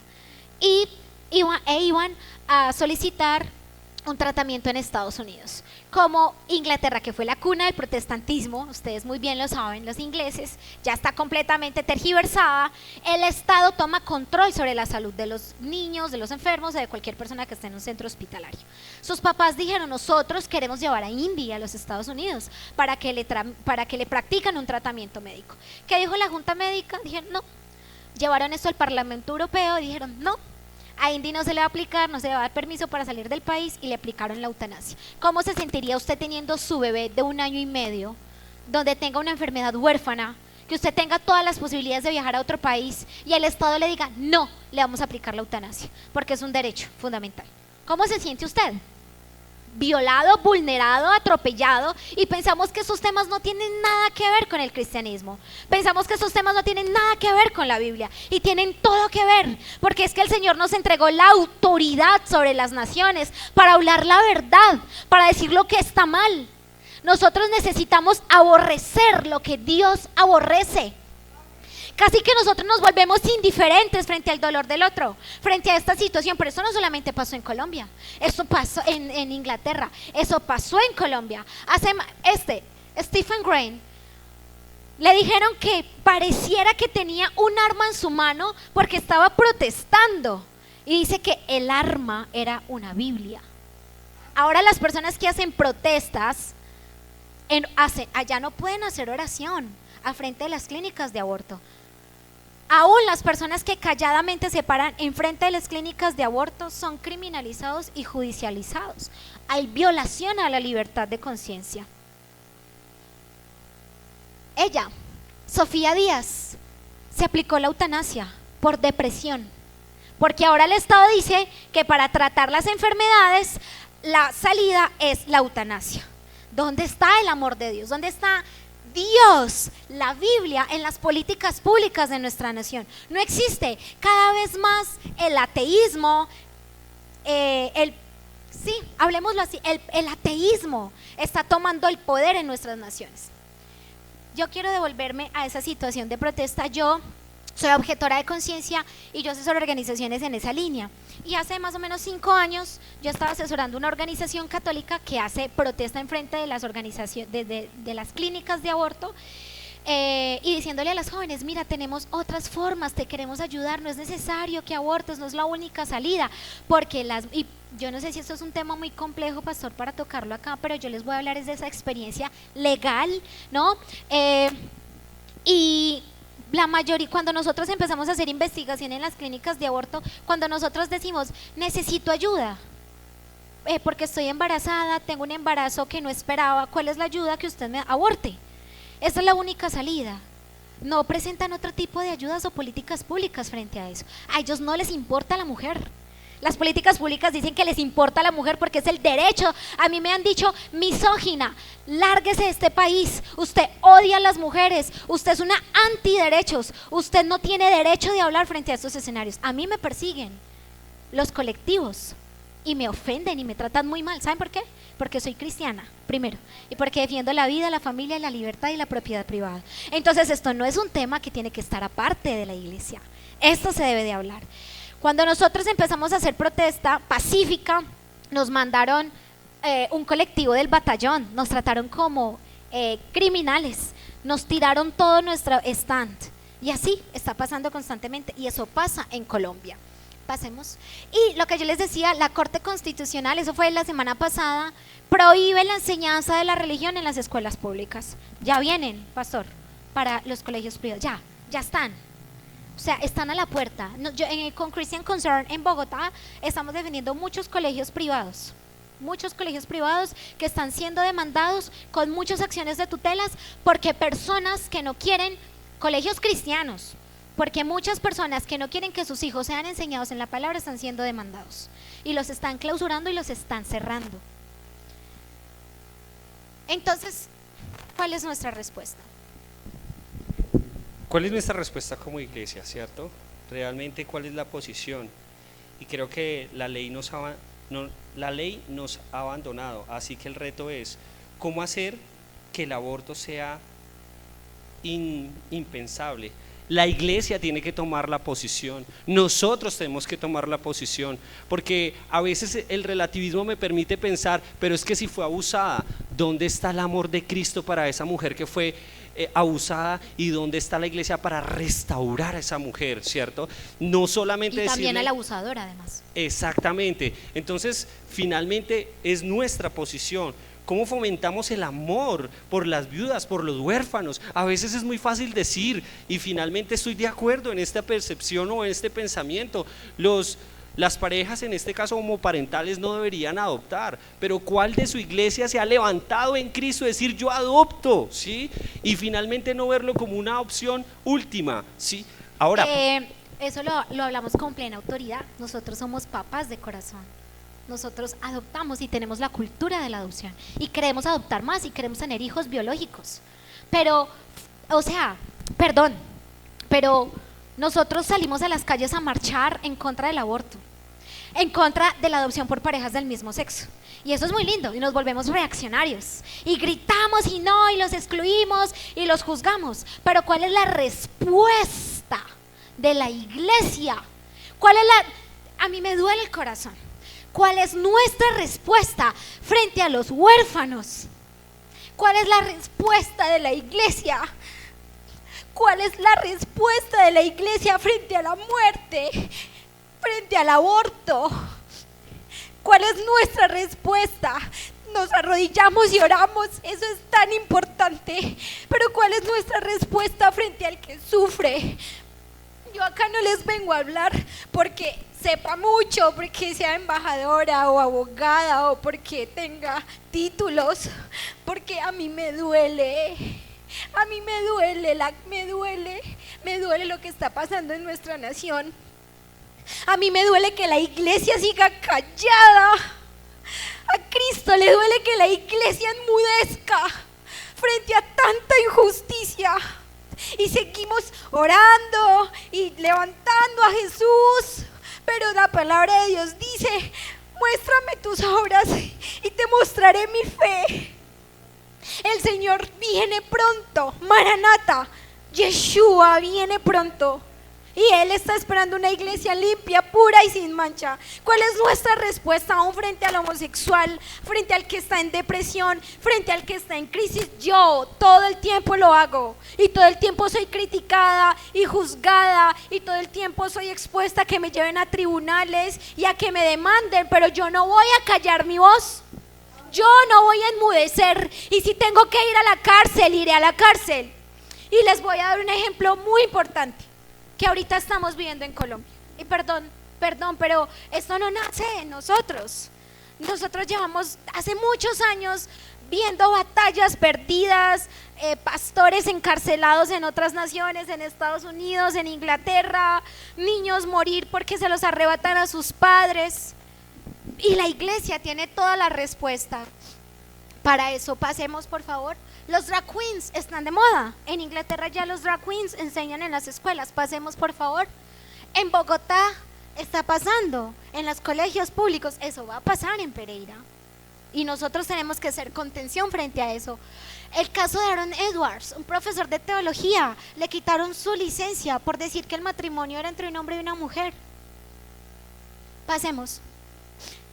[SPEAKER 3] y iban a solicitar un tratamiento en Estados Unidos. Como Inglaterra, que fue la cuna del protestantismo, ustedes muy bien lo saben, los ingleses, ya está completamente tergiversada, el Estado toma control sobre la salud de los niños, de los enfermos o de cualquier persona que esté en un centro hospitalario. Sus papás dijeron: nosotros queremos llevar a Indy a los Estados Unidos para que le practican un tratamiento médico. ¿Qué dijo la Junta Médica? Dijeron no. Llevaron esto al Parlamento Europeo y dijeron no. A Indy no se le va a aplicar, no se le va a dar permiso para salir del país, y le aplicaron la eutanasia. ¿Cómo se sentiría usted teniendo su bebé de 1 año y medio, donde tenga una enfermedad huérfana, que usted tenga todas las posibilidades de viajar a otro país y el Estado le diga no, le vamos a aplicar la eutanasia, porque es un derecho fundamental? ¿Cómo se siente usted? Violado, vulnerado, atropellado, y pensamos que esos temas no tienen nada que ver con el cristianismo, pensamos que esos temas no tienen nada que ver con la Biblia, y tienen todo que ver, porque es que el Señor nos entregó la autoridad sobre las naciones para hablar la verdad, para decir lo que está mal. Nosotros necesitamos aborrecer lo que Dios aborrece. Casi que nosotros nos volvemos indiferentes frente al dolor del otro, frente a esta situación. Pero eso no solamente pasó en Colombia, eso pasó en Inglaterra, eso pasó en Colombia. Stephen Green, le dijeron que pareciera que tenía un arma en su mano porque estaba protestando, y dice que el arma era una Biblia. Ahora las personas que hacen protestas allá no pueden hacer oración a frente de las clínicas de aborto. Aún las personas que calladamente se paran enfrente de las clínicas de aborto son criminalizados y judicializados. Hay violación a la libertad de conciencia. Ella, Sofía Díaz, se aplicó la eutanasia por depresión, porque ahora el Estado dice que para tratar las enfermedades la salida es la eutanasia. ¿Dónde está el amor de Dios? ¿Dónde está Dios, la Biblia, en las políticas públicas de nuestra nación? No existe. Cada vez más el ateísmo, hablemoslo así, el ateísmo está tomando el poder en nuestras naciones. Yo quiero devolverme a esa situación de protesta. Yo soy objetora de conciencia y yo asesoro organizaciones en esa línea. Y hace más o menos 5 años yo estaba asesorando una organización católica que hace protesta en frente de las organizaciones, de las clínicas de aborto, y diciéndole a las jóvenes: mira, tenemos otras formas, te queremos ayudar, no es necesario que abortes, no es la única salida, porque y yo no sé si esto es un tema muy complejo, pastor, para tocarlo acá, pero yo les voy a hablar de esa experiencia legal, ¿no? Y la mayoría, cuando nosotros empezamos a hacer investigación en las clínicas de aborto, cuando nosotros decimos necesito ayuda, porque estoy embarazada, tengo un embarazo que no esperaba, ¿cuál es la ayuda? Que usted me aborte. Esa es la única salida. No presentan otro tipo de ayudas o políticas públicas frente a eso. A ellos no les importa la mujer. Las políticas públicas dicen que les importa a la mujer porque es el derecho. A mí me han dicho: misógina, lárguese de este país, usted odia a las mujeres, usted es una antiderechos, usted no tiene derecho de hablar frente a estos escenarios. A mí me persiguen los colectivos y me ofenden y me tratan muy mal. ¿Saben por qué? Porque soy cristiana, primero, y porque defiendo la vida, la familia, la libertad y la propiedad privada. Entonces esto no es un tema que tiene que estar aparte de la iglesia, esto se debe de hablar. Cuando nosotros empezamos a hacer protesta pacífica, nos mandaron un colectivo del batallón, nos trataron como criminales, nos tiraron todo nuestro stand, y así está pasando constantemente, y eso pasa en Colombia. Pasemos. Y lo que yo les decía, la Corte Constitucional, eso fue la semana pasada, prohíbe la enseñanza de la religión en las escuelas públicas. Ya vienen, pastor, para los colegios privados, ya están. O sea, están a la puerta. Con Christian Concern en Bogotá estamos defendiendo muchos colegios privados que están siendo demandados con muchas acciones de tutelas porque personas que no quieren colegios cristianos, porque muchas personas que no quieren que sus hijos sean enseñados en la palabra están siendo demandados y los están clausurando y los están cerrando. Entonces, ¿cuál es nuestra respuesta?
[SPEAKER 2] ¿Cuál es nuestra respuesta como iglesia, cierto? Realmente, ¿cuál es la posición? Y creo que la ley nos ha abandonado, así que el reto es cómo hacer que el aborto sea impensable. La iglesia tiene que tomar la posición, nosotros tenemos que tomar la posición, porque a veces el relativismo me permite pensar, pero es que si fue abusada, ¿dónde está el amor de Cristo para esa mujer que fue abusada? ¿Y dónde está la iglesia para restaurar a esa mujer, cierto? No solamente
[SPEAKER 3] y también
[SPEAKER 2] decirle,
[SPEAKER 3] al abusador además.
[SPEAKER 2] Exactamente, entonces finalmente es nuestra posición. ¿Cómo fomentamos el amor por las viudas, por los huérfanos? A veces es muy fácil decir, y finalmente estoy de acuerdo en esta percepción o en este pensamiento. Las parejas, en este caso homoparentales, no deberían adoptar, pero ¿cuál de su iglesia se ha levantado en Cristo a decir yo adopto? ¿Sí? Y finalmente no verlo como una opción última, ¿sí? Ahora,
[SPEAKER 3] eso lo hablamos con plena autoridad. Nosotros somos papás de corazón. Nosotros adoptamos y tenemos la cultura de la adopción y queremos adoptar más y queremos tener hijos biológicos. Pero, o sea, perdón, pero nosotros salimos a las calles a marchar en contra del aborto, en contra de la adopción por parejas del mismo sexo. Y eso es muy lindo y nos volvemos reaccionarios y gritamos y no, y los excluimos y los juzgamos. Pero ¿cuál es la respuesta de la iglesia? ¿Cuál es la...? A mí me duele el corazón. ¿Cuál es nuestra respuesta frente a los huérfanos? ¿Cuál es la respuesta de la iglesia? ¿Cuál es la respuesta de la iglesia frente a la muerte? Frente al aborto. ¿Cuál es nuestra respuesta? Nos arrodillamos y oramos, eso es tan importante. Pero ¿cuál es nuestra respuesta frente al que sufre? Yo acá no les vengo a hablar porque sepa mucho, porque sea embajadora o abogada o porque tenga títulos, porque a mí me duele. A mí me duele lo que está pasando en nuestra nación. A mí me duele que la iglesia siga callada. A Cristo le duele que la iglesia enmudezca frente a tanta injusticia. Y seguimos orando y levantando a Jesús. Pero la palabra de Dios dice: muéstrame tus obras y te mostraré mi fe. El Señor viene pronto, Maranata, Yeshua viene pronto. Y Él está esperando una iglesia limpia, pura y sin mancha. ¿Cuál es nuestra respuesta aún frente al homosexual, frente al que está en depresión, frente al que está en crisis? Yo todo el tiempo lo hago y todo el tiempo soy criticada y juzgada y todo el tiempo soy expuesta a que me lleven a tribunales y a que me demanden, pero yo no voy a callar mi voz. Yo no voy a enmudecer, y si tengo que ir a la cárcel, iré a la cárcel. Y les voy a dar un ejemplo muy importante que ahorita estamos viendo en Colombia. Y perdón, pero esto no nace de nosotros. Nosotros llevamos hace muchos años viendo batallas perdidas, pastores encarcelados en otras naciones, en Estados Unidos, en Inglaterra, niños morir porque se los arrebatan a sus padres. Y la iglesia tiene toda la respuesta para eso. Pasemos, por favor. Los drag queens están de moda. En Inglaterra ya los drag queens enseñan en las escuelas. Pasemos, por favor. En Bogotá está pasando. En los colegios públicos. Eso va a pasar en Pereira. Y nosotros tenemos que hacer contención frente a eso. El caso de Aaron Edwards, un profesor de teología, le quitaron su licencia por decir que el matrimonio era entre un hombre y una mujer. Pasemos.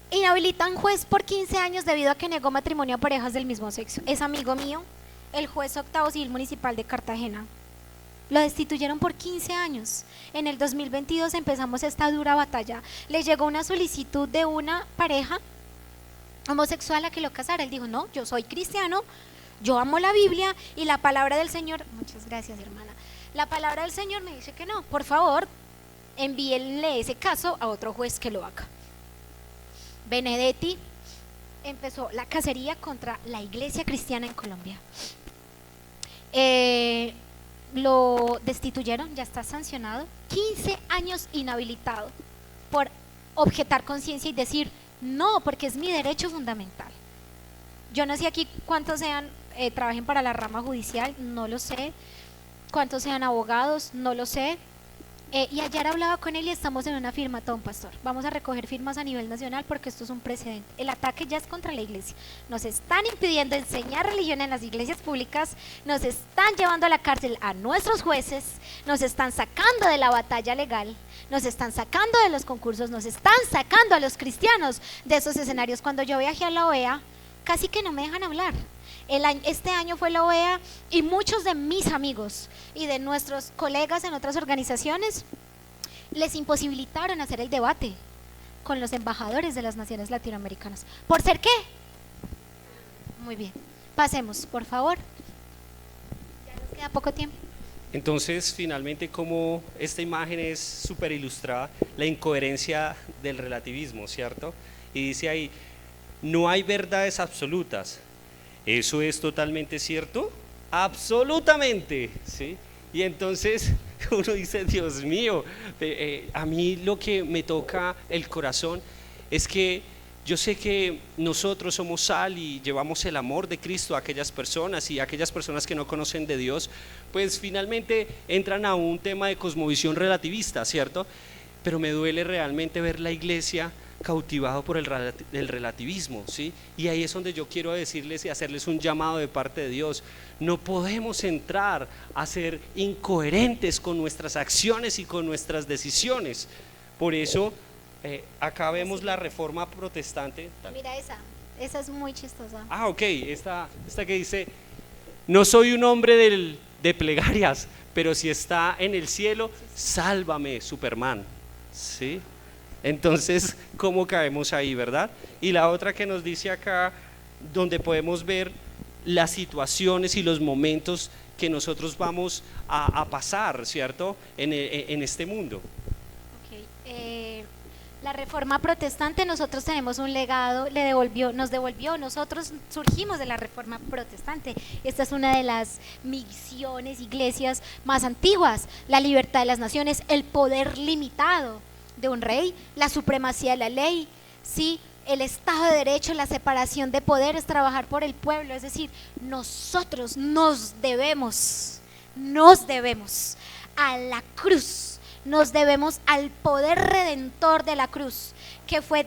[SPEAKER 3] Inhabilitan juez por 15 años debido a que negó matrimonio a parejas del mismo sexo. Es amigo mío, el juez octavo civil municipal de Cartagena. Lo destituyeron por 15 años. En el 2022 empezamos esta dura batalla. Le llegó una solicitud de una pareja homosexual a que lo casara. Él dijo: no, yo soy cristiano, yo amo la Biblia y la palabra del Señor. Muchas gracias, hermana. La palabra del Señor me dice que no. Por favor, envíenle ese caso a otro juez que lo haga. Benedetti empezó la cacería contra la iglesia cristiana en Colombia. lo destituyeron, ya está sancionado, 15 años inhabilitado por objetar conciencia y decir, no, porque es mi derecho fundamental. Yo no sé aquí cuántos sean, trabajen para la rama judicial, no lo sé, cuántos sean abogados, no lo sé. Y ayer hablaba con él y estamos en una firmatón, pastor. Vamos a recoger firmas a nivel nacional porque esto es un precedente. El ataque ya es contra la iglesia. Nos están impidiendo enseñar religión en las iglesias públicas, nos están llevando a la cárcel a nuestros jueces, nos están sacando de la batalla legal, nos están sacando de los concursos, nos están sacando a los cristianos de esos escenarios. Cuando yo viajé a la OEA, casi que no me dejan hablar. Este año fue la OEA y muchos de mis amigos y de nuestros colegas en otras organizaciones les imposibilitaron hacer el debate con los embajadores de las naciones latinoamericanas. ¿Por ser qué? Muy bien, pasemos, por favor. Ya nos queda poco tiempo.
[SPEAKER 2] Entonces, finalmente, como esta imagen es súper ilustrada, la incoherencia del relativismo, ¿cierto? Y dice ahí, no hay verdades absolutas. ¿Eso es totalmente cierto? Absolutamente, ¿sí? Y entonces uno dice, Dios mío, a mí lo que me toca el corazón es que yo sé que nosotros somos sal y llevamos el amor de Cristo a aquellas personas, y aquellas personas que no conocen de Dios, pues finalmente entran a un tema de cosmovisión relativista, ¿cierto? Pero me duele realmente ver la iglesia cautivado por el relativismo, ¿sí? Y ahí es donde yo quiero decirles y hacerles un llamado de parte de Dios. No podemos entrar a ser incoherentes con nuestras acciones y con nuestras decisiones. Por eso acá vemos la reforma protestante.
[SPEAKER 3] Mira esa es muy chistosa.
[SPEAKER 2] Ah, ok, esta que dice, no soy un hombre de plegarias, pero si está en el cielo, sálvame, Superman, ¿sí? Entonces, ¿cómo caemos ahí, verdad? Y la otra que nos dice acá, donde podemos ver las situaciones y los momentos que nosotros vamos a pasar, ¿cierto? En este mundo.
[SPEAKER 3] Okay. La reforma protestante, nosotros tenemos un legado, nos devolvió, nosotros surgimos de la reforma protestante. Esta es una de las misiones, iglesias más antiguas, la libertad de las naciones, el poder limitado de un rey, la supremacía de la ley, ¿sí? El Estado de Derecho, la separación de poderes, trabajar por el pueblo. Es decir, nosotros nos debemos a la cruz, nos debemos al poder redentor de la cruz, que fue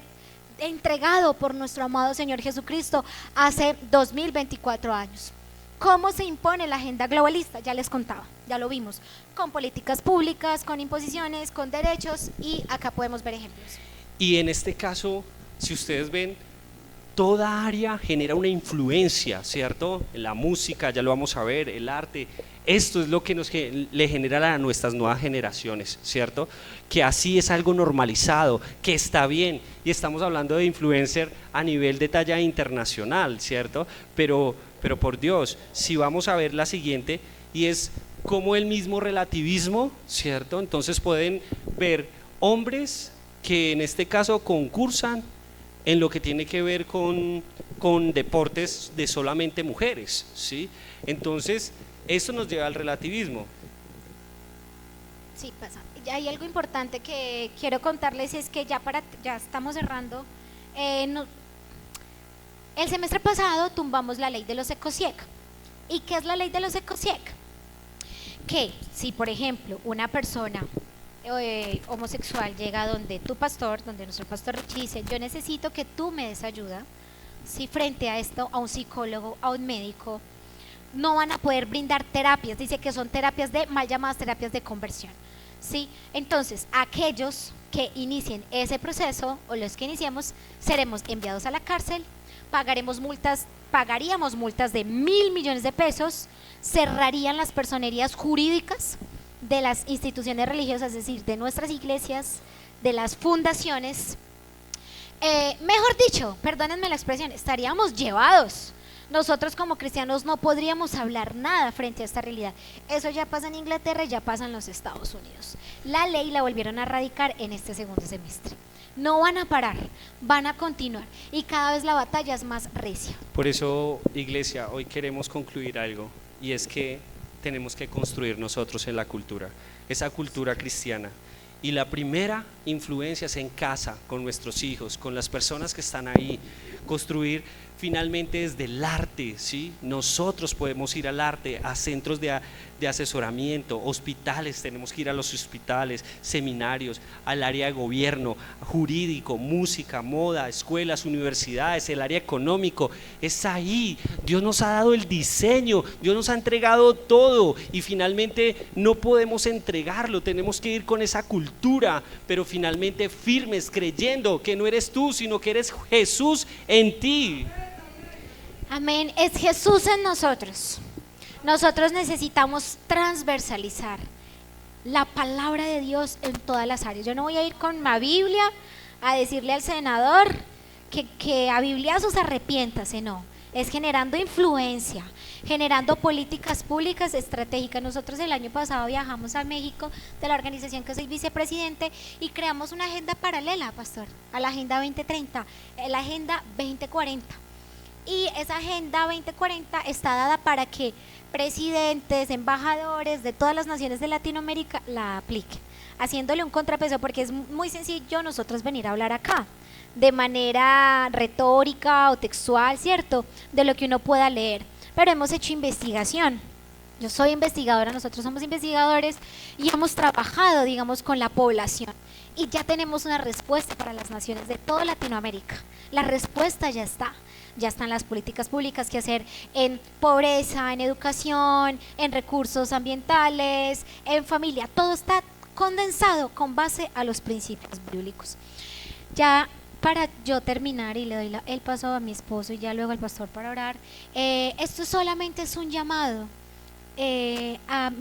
[SPEAKER 3] entregado por nuestro amado Señor Jesucristo hace 2024 años. ¿Cómo se impone la agenda globalista? Ya les contaba, ya lo vimos, con políticas públicas, con imposiciones, con derechos, y acá podemos ver ejemplos.
[SPEAKER 2] Y en este caso, si ustedes ven, toda área genera una influencia, ¿cierto? La música, ya lo vamos a ver, el arte, esto es lo que le genera a nuestras nuevas generaciones, ¿cierto? Que así es algo normalizado, que está bien, y estamos hablando de influencer a nivel de talla internacional, ¿cierto? Pero por Dios, si vamos a ver la siguiente, y es como el mismo relativismo, ¿cierto? Entonces pueden ver hombres que en este caso concursan en lo que tiene que ver con deportes de solamente mujeres, ¿sí? Entonces, esto nos lleva al relativismo.
[SPEAKER 3] Sí, pasa. Y hay algo importante que quiero contarles, es que ya estamos cerrando. El semestre pasado tumbamos la ley de los ECOSIEC. ¿Y qué es la ley de los ECOSIEC? Que si, por ejemplo, una persona homosexual llega donde tu pastor, donde nuestro pastor Richie, dice, yo necesito que tú me des ayuda, si frente a esto, a un psicólogo, a un médico, no van a poder brindar terapias, dice que son terapias mal llamadas terapias de conversión, ¿sí? Entonces, aquellos que inicien ese proceso, o los que iniciamos, seremos enviados a la cárcel, pagaríamos multas de 1.000 millones de pesos, cerrarían las personerías jurídicas de las instituciones religiosas, es decir, de nuestras iglesias, de las fundaciones. Mejor dicho, perdónenme la expresión, estaríamos llevados. Nosotros como cristianos no podríamos hablar nada frente a esta realidad. Eso ya pasa en Inglaterra y ya pasa en los Estados Unidos. La ley la volvieron a radicar en este segundo semestre. No van a parar, van a continuar, y cada vez la batalla es más recia.
[SPEAKER 2] Por eso, iglesia, hoy queremos concluir algo, y es que tenemos que construir nosotros en la cultura, esa cultura cristiana. Y la primera influencia es en casa, con nuestros hijos, con las personas que están ahí. Construir finalmente desde el arte, ¿sí? Nosotros podemos ir al arte, a centros de asesoramiento, hospitales, tenemos que ir a los hospitales, seminarios, al área de gobierno, jurídico, música, moda, escuelas, universidades, el área económico. Es ahí, Dios nos ha dado el diseño, Dios nos ha entregado todo y finalmente no podemos entregarlo, tenemos que ir con esa cultura, pero finalmente firmes, creyendo que no eres tú, sino que eres Jesús en ti.
[SPEAKER 3] Amén, es Jesús en nosotros. Nosotros necesitamos transversalizar la palabra de Dios en todas las áreas. Yo no voy a ir con la Biblia a decirle al senador que a bibliazos arrepiéntase, no. Es generando influencia, generando políticas públicas estratégicas. Nosotros el año pasado viajamos a México de la organización que soy vicepresidente y creamos una agenda paralela, pastor, a la Agenda 2030, la Agenda 2040. Y esa Agenda 2040 está dada para que presidentes, embajadores de todas las naciones de Latinoamérica la apliquen, haciéndole un contrapeso, porque es muy sencillo nosotros venir a hablar acá de manera retórica o textual, ¿cierto? De lo que uno pueda leer, pero hemos hecho investigación. Yo soy investigadora, nosotros somos investigadores y hemos trabajado, digamos, con la población y ya tenemos una respuesta para las naciones de toda Latinoamérica. La respuesta ya están las políticas públicas que hacer en pobreza, en educación, en recursos ambientales, en familia. Todo está condensado con base a los principios bíblicos. Ya para yo terminar y le doy el paso a mi esposo y ya luego al pastor para orar, esto solamente es un llamado a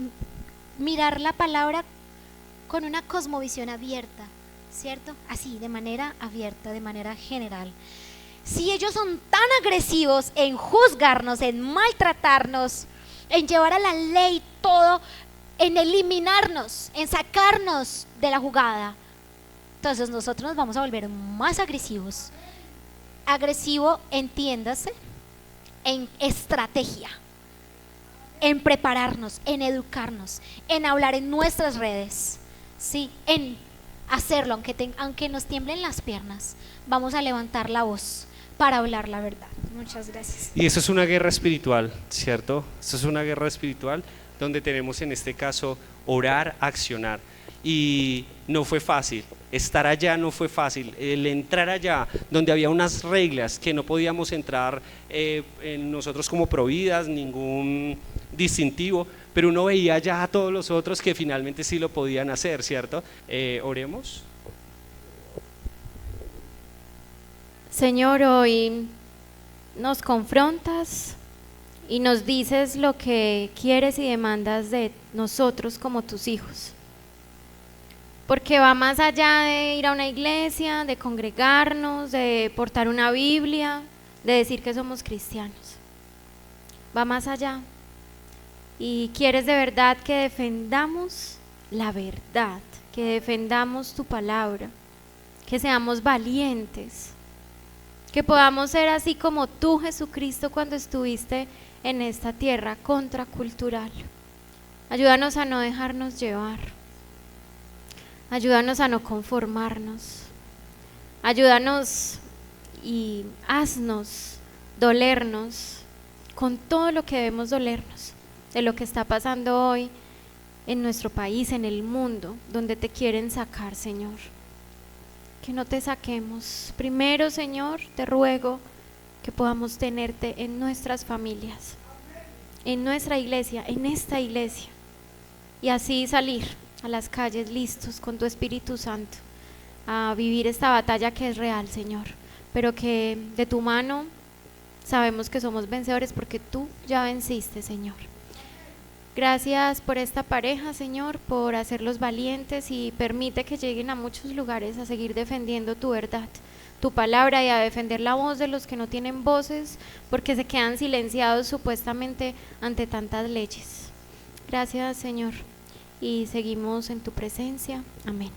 [SPEAKER 3] mirar la palabra con una cosmovisión abierta, ¿cierto? Así, de manera abierta, de manera general. Si ellos son tan agresivos en juzgarnos, en maltratarnos, en llevar a la ley todo, en eliminarnos, en sacarnos de la jugada, entonces nosotros nos vamos a volver más agresivos. Agresivo, entiéndase, en estrategia, en prepararnos, en educarnos, en hablar en nuestras redes, ¿sí? En hacerlo, aunque nos tiemblen las piernas, vamos a levantar la voz para hablar la verdad. Muchas gracias.
[SPEAKER 2] Y eso es una guerra espiritual, ¿cierto? Eso es una guerra espiritual donde tenemos en este caso orar, accionar. Y no fue fácil, estar allá no fue fácil, el entrar allá donde había unas reglas que no podíamos entrar nosotros como providas, ningún distintivo, pero uno veía ya a todos los otros que finalmente sí lo podían hacer, ¿cierto? Oremos.
[SPEAKER 4] Señor, hoy nos confrontas y nos dices lo que quieres y demandas de nosotros como tus hijos. Porque va más allá de ir a una iglesia, de congregarnos, de portar una Biblia, de decir que somos cristianos. Va más allá. Y quieres de verdad que defendamos la verdad, que defendamos tu palabra, que seamos valientes, que podamos ser así como tú, Jesucristo, cuando estuviste en esta tierra, contracultural. Ayúdanos a no dejarnos llevar. Ayúdanos a no conformarnos, ayúdanos y haznos dolernos con todo lo que debemos dolernos, de lo que está pasando hoy en nuestro país, en el mundo, donde te quieren sacar, Señor. Que no te saquemos. Primero, Señor, te ruego que podamos tenerte en nuestras familias, en nuestra iglesia, en esta iglesia, y así salir a las calles listos con tu Espíritu Santo a vivir esta batalla que es real, Señor, pero que de tu mano sabemos que somos vencedores porque tú ya venciste, Señor. Gracias por esta pareja, Señor, por hacerlos valientes y permite que lleguen a muchos lugares a seguir defendiendo tu verdad, tu palabra, y a defender la voz de los que no tienen voces porque se quedan silenciados supuestamente ante tantas leyes. Gracias, Señor, y seguimos en tu presencia. Amén.